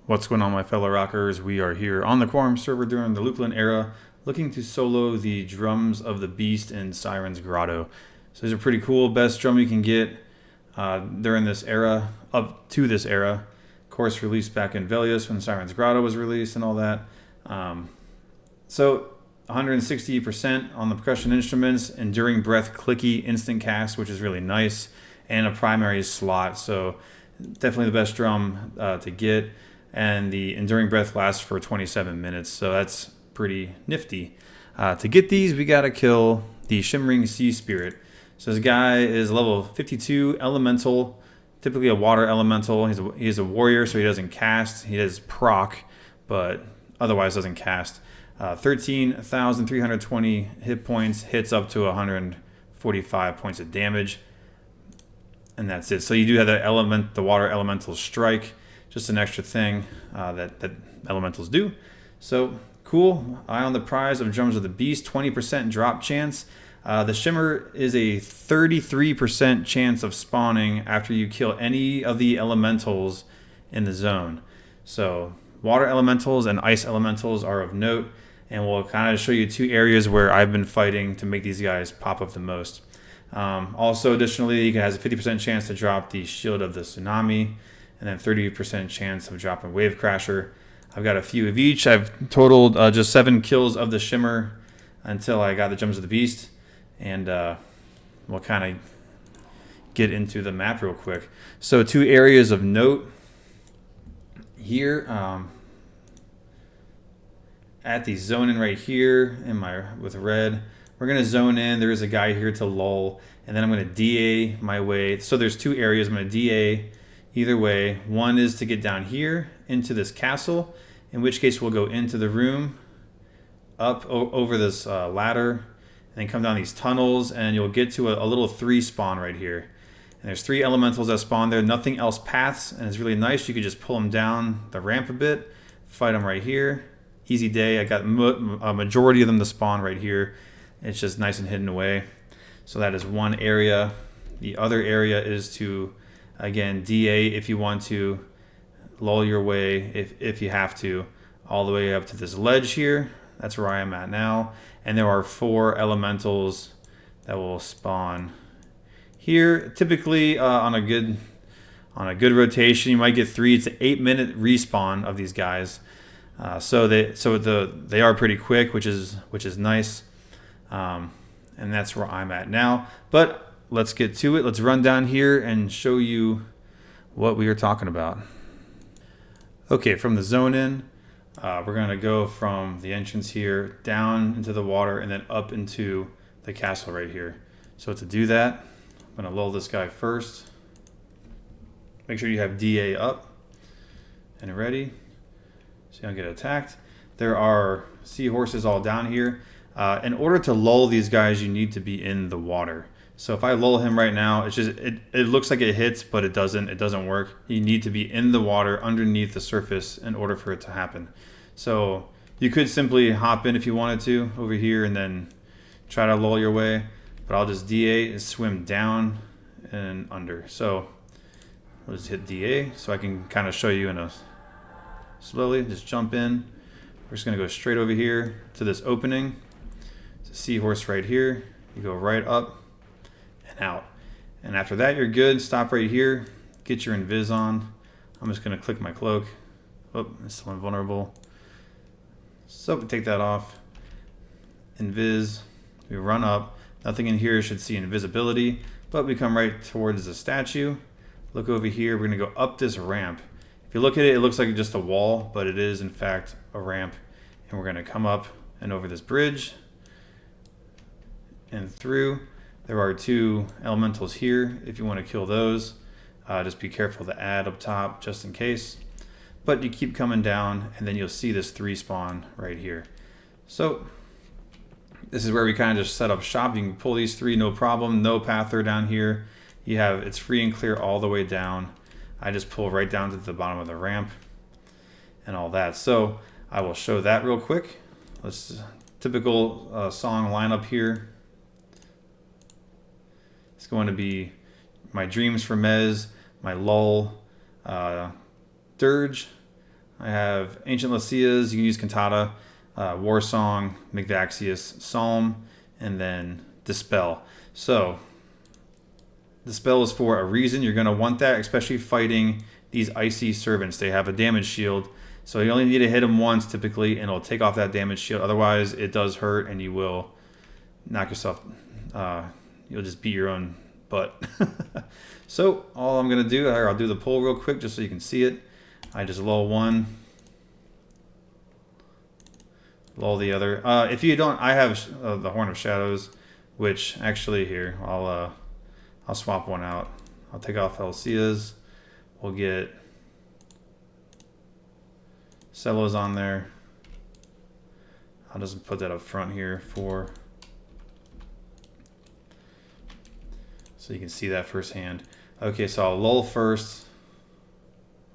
What's going on, my fellow rockers? We are here on the Quarm server during the Luklin era, looking to solo the Drums of the Beast in Siren's Grotto. So these are pretty cool, best drum you can get during this era, up to this era. Of course, released back in Velius when Siren's Grotto was released and all that. So 160% on the percussion instruments, Enduring Breath clicky instant cast, which is really nice, and a primary slot. So definitely the best drum to get. And the Enduring Breath lasts for 27 minutes, so that's pretty nifty. To get these, we gotta kill the Shimmering Sea Spirit. So this guy is level 52 elemental, typically a water elemental. He's a warrior, so he doesn't cast. He does proc, but otherwise doesn't cast. 13,320 hit points, hits up to 145 points of damage, and that's it. So you do have the water elemental strike. Just an extra thing that elementals do. So cool. Eye on the prize of Drums of the Beast, 20% drop chance. The Shimmer is a 33% chance of spawning after you kill any of the elementals in the zone. So water elementals and ice elementals are of note, and we'll kind of show you two areas where I've been fighting to make these guys pop up the most. Also, additionally, he has a 50% chance to drop the Shield of the Tsunami, and then 30% chance of dropping Wave Crasher. I've got a few of each. I've totaled just 7 kills of the Shimmer until I got the Drums of the Beast, and we'll kind of get into the map real quick. So 2 areas of note here. At the zone in right here with red, we're going to zone in. There is a guy here to lull, and then I'm going to DA my way. So there's 2 areas. I'm going to DA either way. One is to get down here into this castle, in which case we'll go into the room, up over this ladder, and then come down these tunnels, and you'll get to a little 3 spawn right here. And there's 3 elementals that spawn there, nothing else paths, and it's really nice. You could just pull them down the ramp a bit, fight them right here. Easy day. I got a majority of them to spawn right here. It's just nice and hidden away. So that is one area. The other area is to, again, DA if you want to, lull your way if you have to, all the way up to this ledge here. That's where I am at now. And there are 4 elementals that will spawn here. Typically on a good rotation, you might get 3 to 8 minute respawn of these guys. So they are pretty quick, which is nice. And that's where I'm at now. But let's get to it. Let's run down here and show you what we are talking about. Okay, from the zone in, we're going to go from the entrance here down into the water and then up into the castle right here. So to do that, I'm going to lull this guy first. Make sure you have DA up and ready, so you don't get attacked. There are seahorses all down here. In order to lull these guys, you need to be in the water. So if I lull him right now, it looks like it hits, but it doesn't work. You need to be in the water underneath the surface in order for it to happen. So you could simply hop in if you wanted to over here and then try to lull your way, but I'll just DA and swim down and under. So we'll just hit DA so I can kind of show you slowly, just jump in. We're just gonna go straight over here to this opening. It's a seahorse right here. You go right up and out. And after that, you're good. Stop right here. Get your invis on. I'm just going to click my cloak. Oh, it's still invulnerable. So we take that off. Invis. We run up. Nothing in here should see invisibility, but we come right towards the statue. Look over here. We're going to go up this ramp. If you look at it, it looks like just a wall, but it is in fact a ramp. And we're going to come up and over this bridge and through. There are 2 elementals here if you want to kill those. Just be careful to add up top just in case. But you keep coming down and then you'll see this 3 spawn right here. So this is where we kind of just set up shop. You can pull these 3 no problem. No pather down here. It's free and clear all the way down. I just pull right down to the bottom of the ramp and all that. So I will show that real quick. Typical song lineup here. It's going to be my Dreams for Mez, my Lull, Dirge, I have Ancient Lycias. You can use Cantata, War Song, Mcvaxius, Psalm, and then Dispel. So Dispel is for a reason. You're going to want that, especially fighting these Icy Servants. They have a damage shield. So you only need to hit them once typically, and it'll take off that damage shield. Otherwise, it does hurt, and you will knock yourself. You'll just beat your own butt. So all I'm going to do, I'll do the pull real quick just so you can see it. I just lull one. Lull the other. If you don't, I have the Horn of Shadows, which actually here, I'll swap one out. I'll take off Elcia's. We'll get Cellos on there. I'll just put that up front here so you can see that firsthand. Okay, so I'll lull first.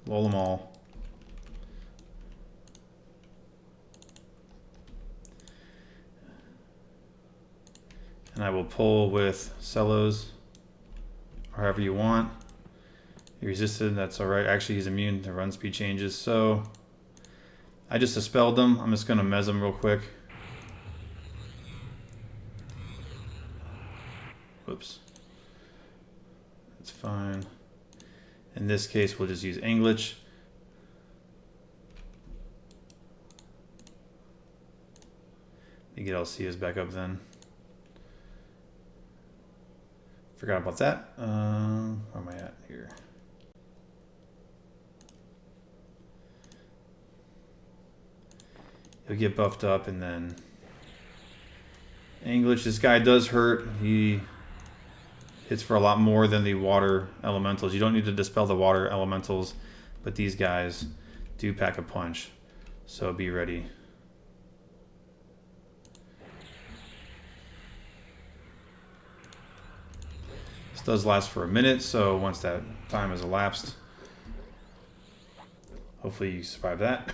Lull them all. And I will pull with Cellos, or however you want. He resisted, that's alright. Actually, he's immune to run speed changes, so I just dispelled them. I'm just going to mez them real quick. Whoops. That's fine. In this case, we'll just use Anglitch. Let me get Alcia's back up then. Forgot about that. Where am I at here? He'll get buffed up, and then Anglitch. This guy does hurt. He hits for a lot more than the water elementals. You don't need to dispel the water elementals, but these guys do pack a punch. So be ready. This does last for a minute, so once that time has elapsed, hopefully you survive that.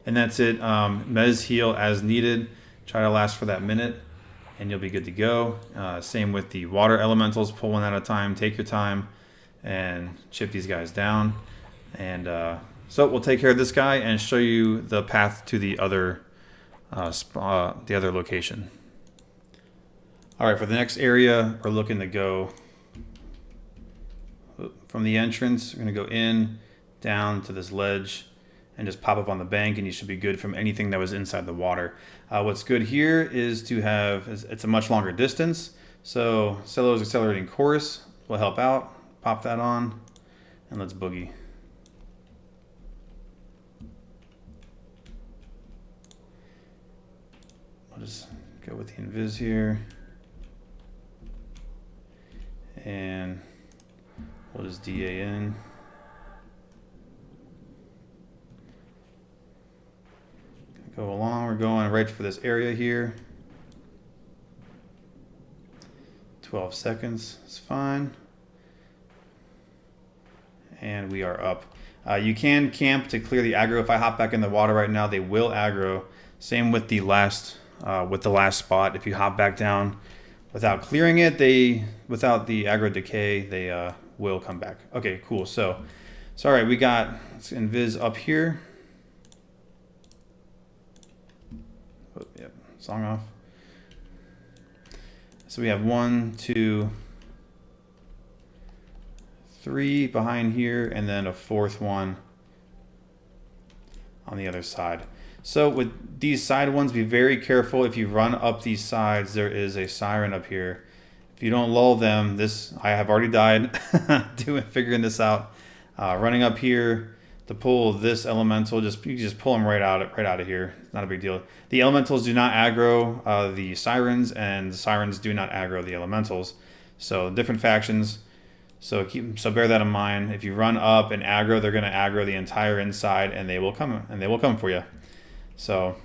And that's it. Mez heal as needed. Try to last for that minute, and you'll be good to go. Same with the water elementals. Pull one at a time. Take your time, and chip these guys down. And so we'll take care of this guy and show you the path to the other location. All right, for the next area, we're looking to go from the entrance. We're going to go in, down to this ledge, and just pop up on the bank, and you should be good from anything that was inside the water. What's good here is to have, it's a much longer distance, so Cello's Accelerating Chorus will help out. Pop that on, and let's boogie. I'll just go with the invis here, and we'll just DA in. Go along, we're going right for this area here. 12 seconds, it's fine. And we are up. You can camp to clear the aggro. If I hop back in the water right now, they will aggro. Same with the last spot. If you hop back down without clearing it, without the aggro decay, they will come back. Okay, cool. So all right, we got invis up here. Oh, yep, song off. So we have 1, 2, 3 behind here, and then a 4th one on the other side. So with these side ones, be very careful. If you run up these sides, there is a siren up here. If you don't lull them, I have already died figuring this out. Running up here to pull this elemental, you just pull them right out of here. It's not a big deal. The elementals do not aggro the sirens, and the sirens do not aggro the elementals. So different factions. So bear that in mind. If you run up and aggro, they're going to aggro the entire inside, and they will come for you. So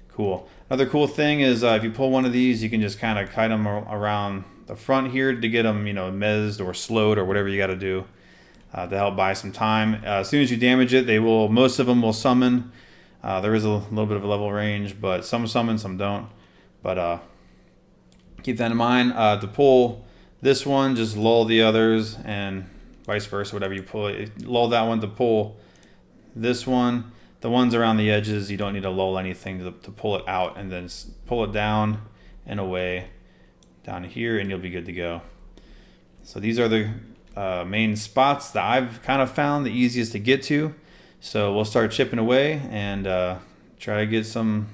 cool. Another cool thing is if you pull one of these, you can just kind of kite them around the front here to get them, mezzed or slowed or whatever you got to do to help buy some time. As soon as you damage it, most of them will summon. There is a little bit of a level range, but some summon, some don't. But keep that in mind. To pull this one, just lull the others, and vice versa, whatever you pull it. Lull that one to pull this one. The ones around the edges, you don't need to lull anything to pull it out, and then pull it down and away down here, and you'll be good to go. So these are the main spots that I've kind of found the easiest to get to. So we'll start chipping away and try to get some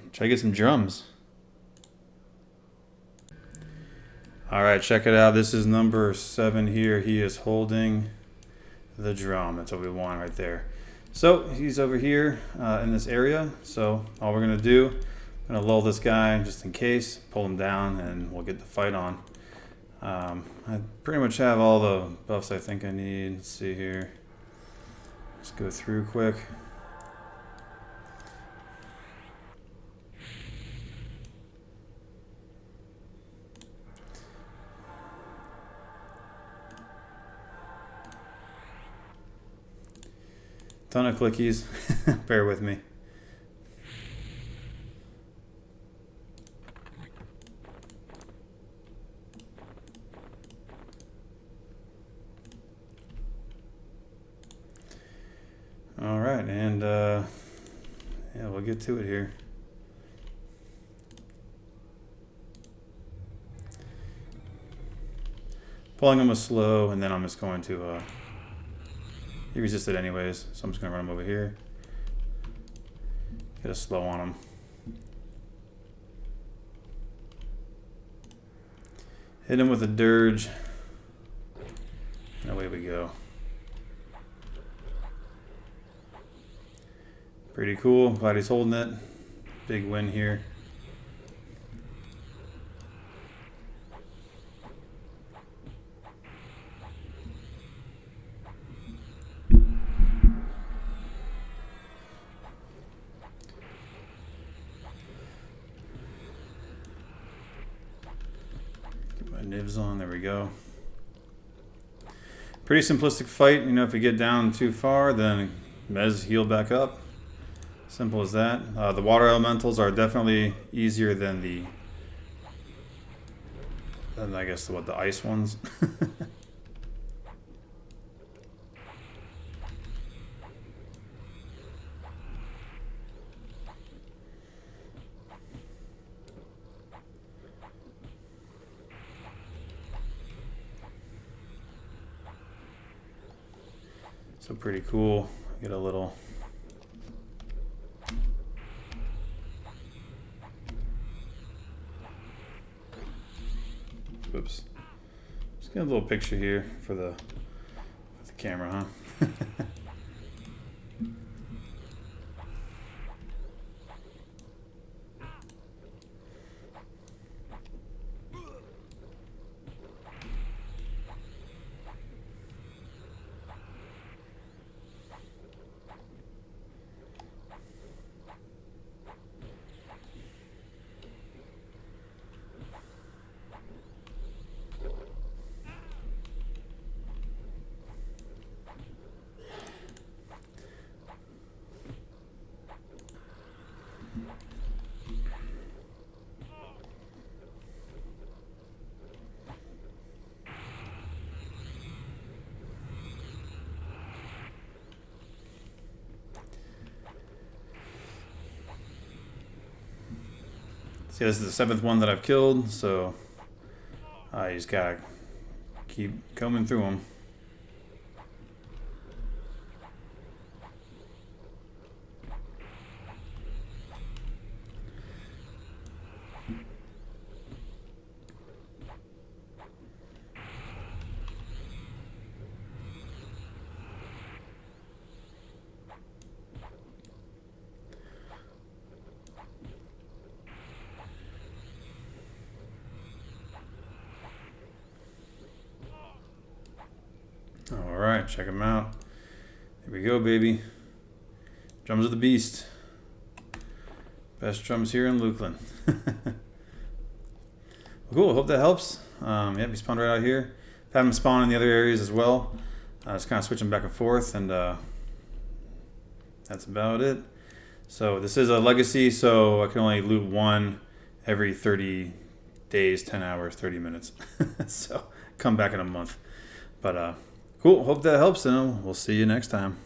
drums. All right, check it out. This is number 7 here. He is holding the drum. That's what we want right there. So he's over here in this area. So all we're gonna do, I'm gonna lull this guy just in case, pull him down, and we'll get the fight on. I pretty much have all the buffs I think I need. Let's see here. Let's go through quick. Ton of clickies. Bear with me. All right, and yeah, we'll get to it here. Pulling him was slow, and then I'm just going to he resisted anyways, so I'm just gonna run him over here. Get a slow on him. Hit him with a dirge. And away we go. Pretty cool. Glad he's holding it. Big win here. Get my nibs on. There we go. Pretty simplistic fight. You know, if you get down too far, then Mez heal back up. Simple as that. The water elementals are definitely easier than I guess the ice ones. So pretty cool. Get a little. Oops. Just get a little picture here for the camera, huh? See, this is the 7th one that I've killed, so I just gotta keep combing through them. All right, check them out. Here we go, baby. Drums of the Beast. Best drums here in Lukeland. Cool, hope that helps. Yep, he spawned right out here. Had him spawn in the other areas as well. Just kind of switching back and forth, and that's about it. So this is a legacy, so I can only loot one every 30 days, 10 hours, 30 minutes. So come back in a month. But cool. Hope that helps, and we'll see you next time.